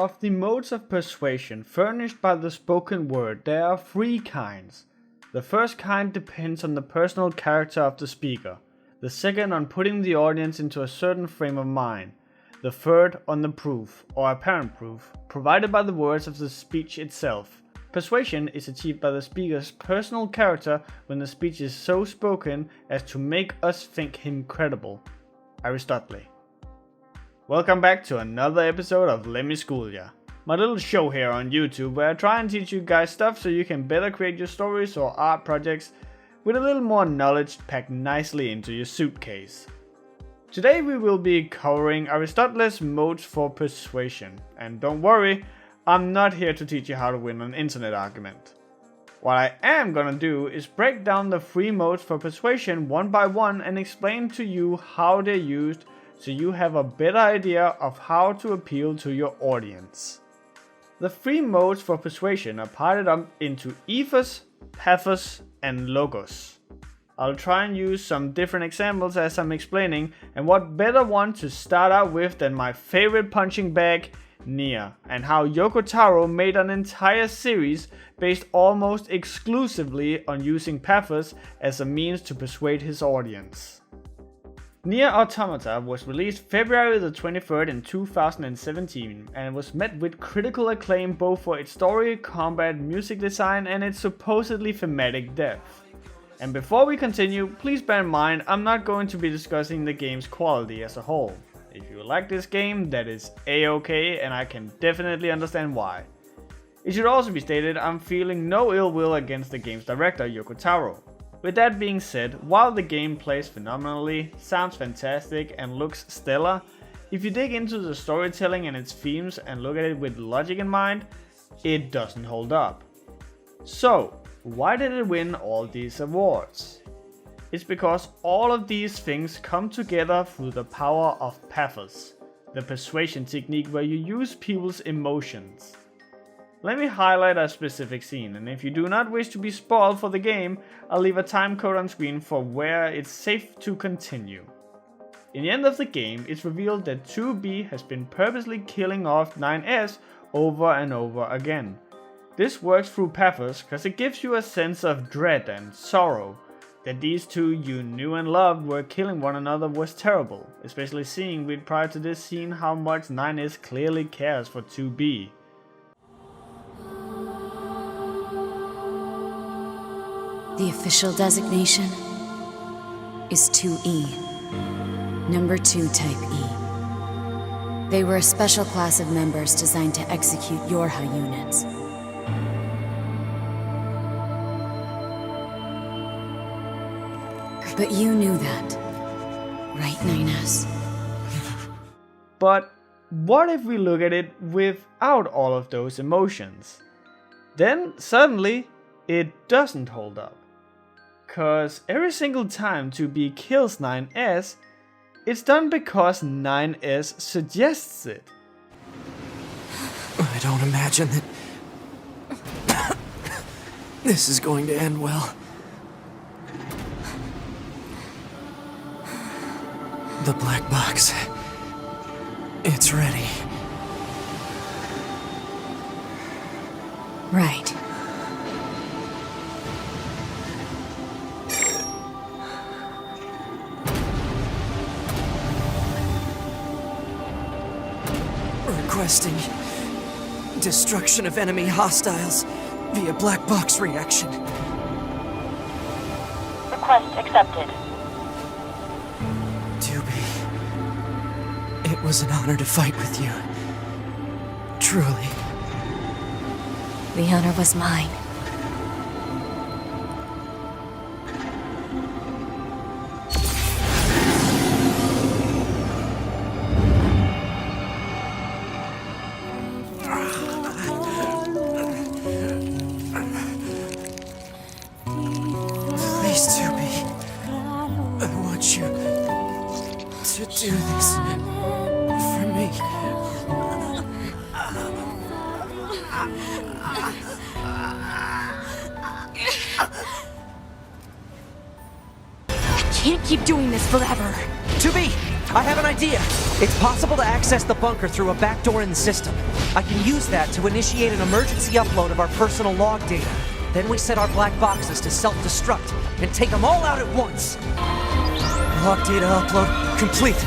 Of the modes of persuasion furnished by the spoken word, there are three kinds. The first kind depends on the personal character of the speaker, the second on putting the audience into a certain frame of mind, the third on the proof, or apparent proof, provided by the words of the speech itself. Persuasion is achieved by the speaker's personal character when the speech is so spoken as to make us think him credible. Aristotle. Welcome back to another episode of Lemme School Ya, my little show here on YouTube where I try and teach you guys stuff so you can better create your stories or art projects with a little more knowledge packed nicely into your suitcase. Today we will be covering Aristotle's modes for persuasion, and don't worry, I'm not here to teach you how to win an internet argument. What I am gonna do is break down the three modes for persuasion one by one and explain to you how they're used so you have a better idea of how to appeal to your audience. The three modes for persuasion are parted up into ethos, pathos, and logos. I'll try and use some different examples as I'm explaining, and what better one to start out with than my favorite punching bag, Nier, and how Yoko Taro made an entire series based almost exclusively on using pathos as a means to persuade his audience. Nier Automata was released February the 23rd in 2017 and was met with critical acclaim both for its story, combat, music design and its supposedly thematic depth. And before we continue, please bear in mind I'm not going to be discussing the game's quality as a whole. If you like this game, that is A-okay and I can definitely understand why. It should also be stated I'm feeling no ill will against the game's director Yoko Taro. With that being said, while the game plays phenomenally, sounds fantastic and looks stellar, if you dig into the storytelling and its themes and look at it with logic in mind, it doesn't hold up. So, why did it win all these awards? It's because all of these things come together through the power of pathos, the persuasion technique where you use people's emotions. Let me highlight a specific scene, and if you do not wish to be spoiled for the game, I'll leave a time code on screen for where it's safe to continue. In the end of the game, it's revealed that 2B has been purposely killing off 9S over and over again. This works through pathos because it gives you a sense of dread and sorrow. That these two you knew and loved were killing one another was terrible, especially seeing with prior to this scene how much 9S clearly cares for 2B. The official designation is 2E, number 2 type E. They were a special class of members designed to execute Yorha units. But you knew that, right, 9S? But what if we look at it without all of those emotions? Then suddenly it doesn't hold up. Cause every single time 2B kills 9S, it's done because 9S suggests it. I don't imagine that this is going to end well. The black box. It's ready. Right. Requesting destruction of enemy hostiles via black box reaction. Request accepted. 2B, it was an honor to fight with you. Truly. The honor was mine. Please, 2B, I want you to do this for me. can't keep doing this forever. 2B, I have an idea. It's possible to access the bunker through a back door in the system. I can use that to initiate an emergency upload of our personal log data. Then we set our black boxes to self-destruct and take them all out at once. Log data upload complete.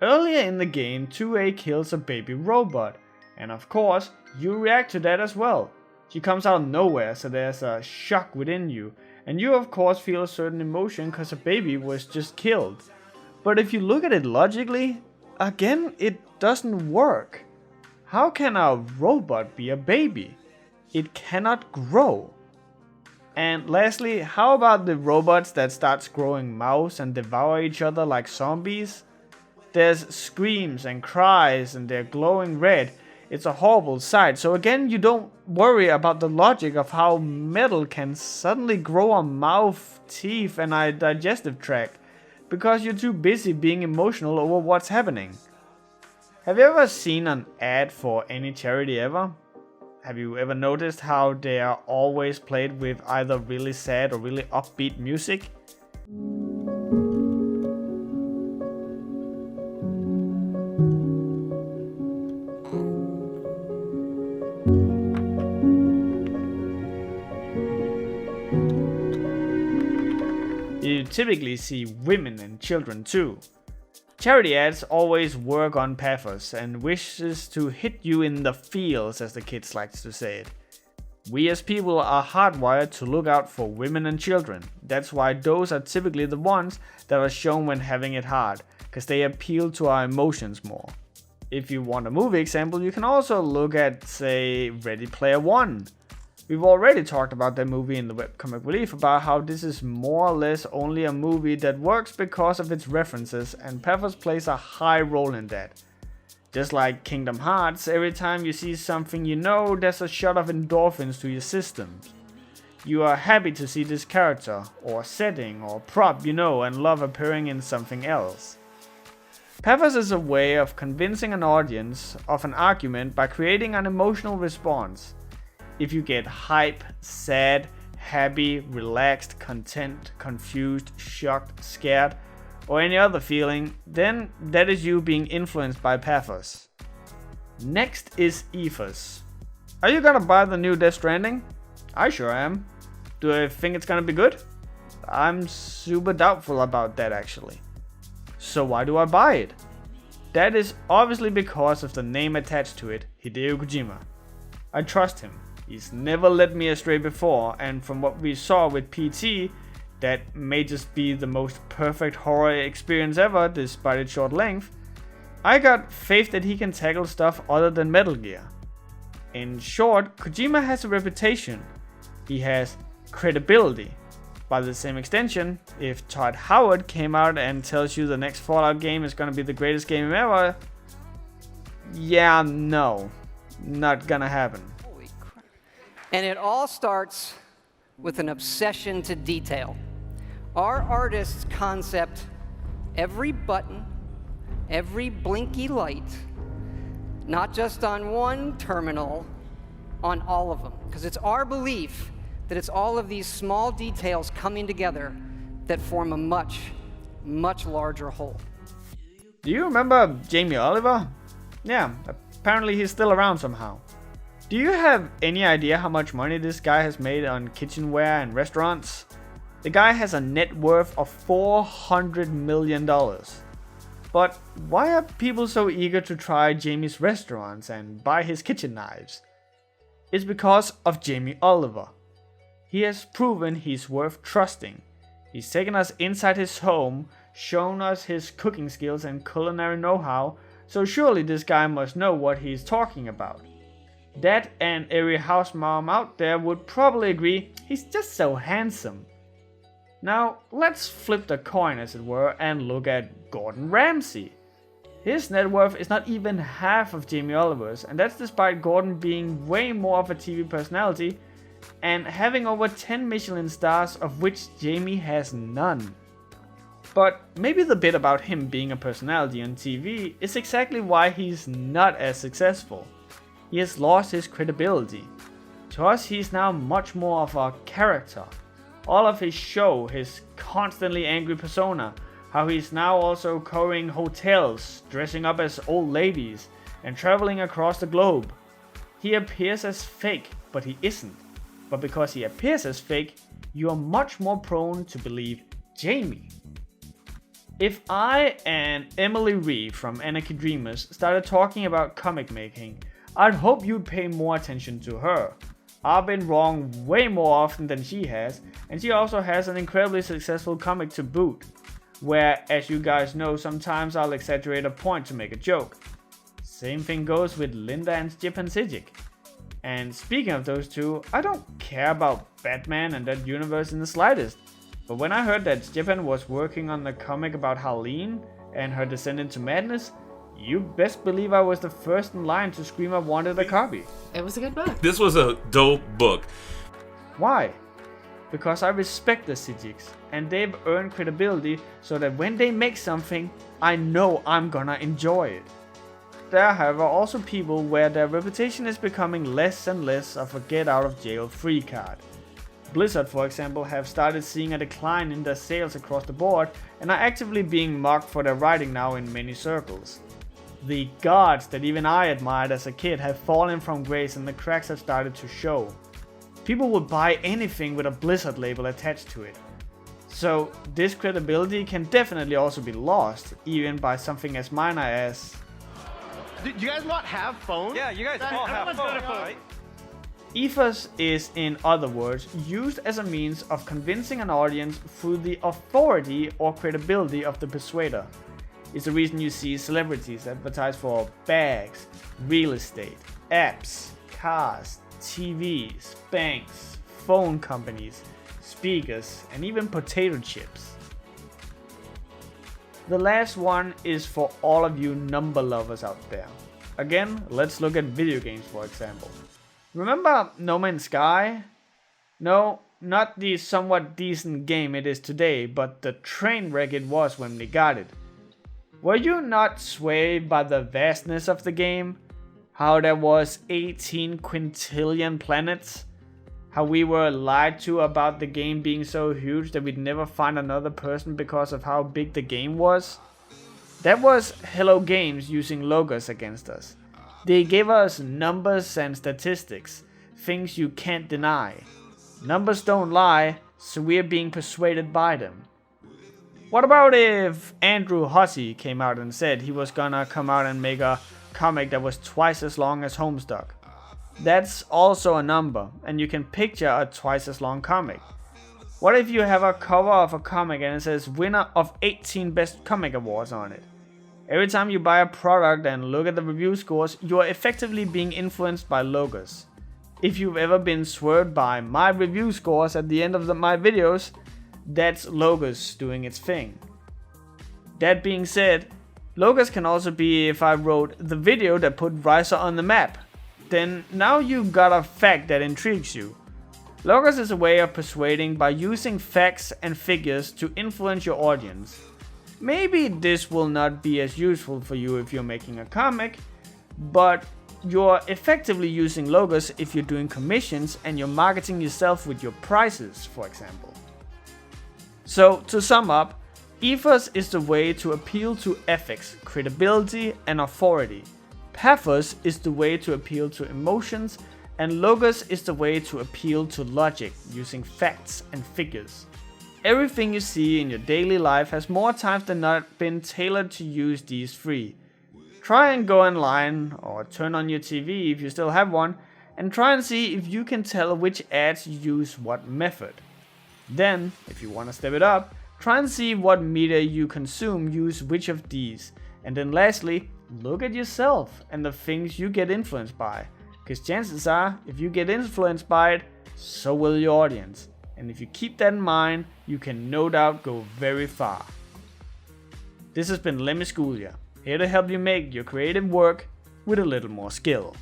Earlier in the game, 2A kills a baby robot, and of course, you react to that as well. She comes out of nowhere, so there's a shock within you, and you of course feel a certain emotion because a baby was just killed. But if you look at it logically, again, it doesn't work. How can a robot be a baby? It cannot grow. And lastly, how about the robots that starts growing mouths and devour each other like zombies? There's screams and cries and they're glowing red. It's a horrible sight. So again, you don't worry about the logic of how metal can suddenly grow a mouth, teeth and a digestive tract, because you're too busy being emotional over what's happening. Have you ever seen an ad for any charity ever? Have you ever noticed how they are always played with either really sad or really upbeat music? You typically see women and children too. Charity ads always work on pathos and wishes to hit you in the feels, as the kids like to say it. We as people are hardwired to look out for women and children. That's why those are typically the ones that are shown when having it hard, because they appeal to our emotions more. If you want a movie example, you can also look at, say, Ready Player One. We've already talked about that movie in the webcomic relief about how this is more or less only a movie that works because of its references, and pathos plays a high role in that. Just like Kingdom Hearts, every time you see something you know, there's a shot of endorphins to your system. You are happy to see this character, or setting, or prop you know and love appearing in something else. Pathos is a way of convincing an audience of an argument by creating an emotional response. If you get hype, sad, happy, relaxed, content, confused, shocked, scared, or any other feeling, then that is you being influenced by pathos. Next is ethos. Are you gonna buy the new Death Stranding? I sure am. Do I think it's gonna be good? I'm super doubtful about that actually. So why do I buy it? That is obviously because of the name attached to it, Hideo Kojima. I trust him. He's never led me astray before, and from what we saw with PT, that may just be the most perfect horror experience ever despite its short length, I got faith that he can tackle stuff other than Metal Gear. In short, Kojima has a reputation. He has credibility. By the same extension, if Todd Howard came out and tells you the next Fallout game is gonna be the greatest game ever, yeah, no, not gonna happen. And it all starts with an obsession to detail. Our artists concept every button, every blinky light, not just on one terminal, on all of them. Because it's our belief that it's all of these small details coming together that form a much, much larger whole. Do you remember Jamie Oliver? Yeah, apparently he's still around somehow. Do you have any idea how much money this guy has made on kitchenware and restaurants? The guy has a net worth of $400 million. But why are people so eager to try Jamie's restaurants and buy his kitchen knives? It's because of Jamie Oliver. He has proven he's worth trusting. He's taken us inside his home, shown us his cooking skills and culinary know-how, so surely this guy must know what he's talking about. That and every house mom out there would probably agree he's just so handsome. Now let's flip the coin as it were and look at Gordon Ramsay. His net worth is not even half of Jamie Oliver's, and that's despite Gordon being way more of a TV personality and having over 10 Michelin stars, of which Jamie has none. But maybe the bit about him being a personality on TV is exactly why he's not as successful. He has lost his credibility. To us, he's now much more of a character. All of his show, his constantly angry persona, how he's now also touring hotels, dressing up as old ladies, and traveling across the globe. He appears as fake, but he isn't. But because he appears as fake, you are much more prone to believe Jamie. If I and Emily Ree from Anarchy Dreamers started talking about comic making, I'd hope you'd pay more attention to her. I've been wrong way more often than she has, and she also has an incredibly successful comic to boot, where, as you guys know, sometimes I'll exaggerate a point to make a joke. Same thing goes with Linda and Stjepan Sijic. And speaking of those two, I don't care about Batman and that universe in the slightest. But when I heard that Stjepan was working on the comic about Harleen and her descent into madness, you best believe I was the first in line to scream I wanted a copy. It was a good book. This was a dope book. Why? Because I respect the Sijics, and they've earned credibility so that when they make something, I know I'm gonna enjoy it. There are, however, also people where their reputation is becoming less and less of a get out of jail free card. Blizzard, for example, have started seeing a decline in their sales across the board and are actively being mocked for their writing now in many circles. The gods that even I admired as a kid have fallen from grace and the cracks have started to show. People would buy anything with a Blizzard label attached to it. So this credibility can definitely also be lost, even by something as minor as... Do you guys not have phones? Yeah, you guys all have phones, right? Ethos is, in other words, used as a means of convincing an audience through the authority or credibility of the persuader. It's the reason you see celebrities advertise for bags, real estate, apps, cars, TVs, banks, phone companies, speakers, and even potato chips. The last one is for all of you number lovers out there. Again, let's look at video games for example. Remember No Man's Sky? No, not the somewhat decent game it is today, but the train wreck it was when we got it. Were you not swayed by the vastness of the game? How there was 18 quintillion planets? How we were lied to about the game being so huge that we'd never find another person because of how big the game was? That was Hello Games using logos against us. They gave us numbers and statistics, things you can't deny. Numbers don't lie, so we're being persuaded by them. What about if Andrew Hussey came out and said he was gonna come out and make a comic that was twice as long as Homestuck? That's also a number, and you can picture a twice as long comic. What if you have a cover of a comic and it says winner of 18 best comic awards on it? Every time you buy a product and look at the review scores, you are effectively being influenced by logos. If you've ever been swerved by my review scores at the end of my videos, that's logos doing its thing. That being said, logos can also be if I wrote the video that put Riser on the map. Then now you've got a fact that intrigues you. Logos is a way of persuading by using facts and figures to influence your audience. Maybe this will not be as useful for you if you're making a comic, but you're effectively using logos if you're doing commissions and you're marketing yourself with your prices, for example. So to sum up, ethos is the way to appeal to ethics, credibility, and authority. Pathos is the way to appeal to emotions, and logos is the way to appeal to logic using facts and figures. Everything you see in your daily life has more times than not been tailored to use these three. Try and go online, or turn on your TV if you still have one, and try and see if you can tell which ads use what method. Then, if you want to step it up, try and see what media you consume use which of these. And then lastly, look at yourself and the things you get influenced by. Because chances are, if you get influenced by it, so will your audience. And if you keep that in mind, you can no doubt go very far. This has been Lemme Schoolia. here to help you make your creative work with a little more skill.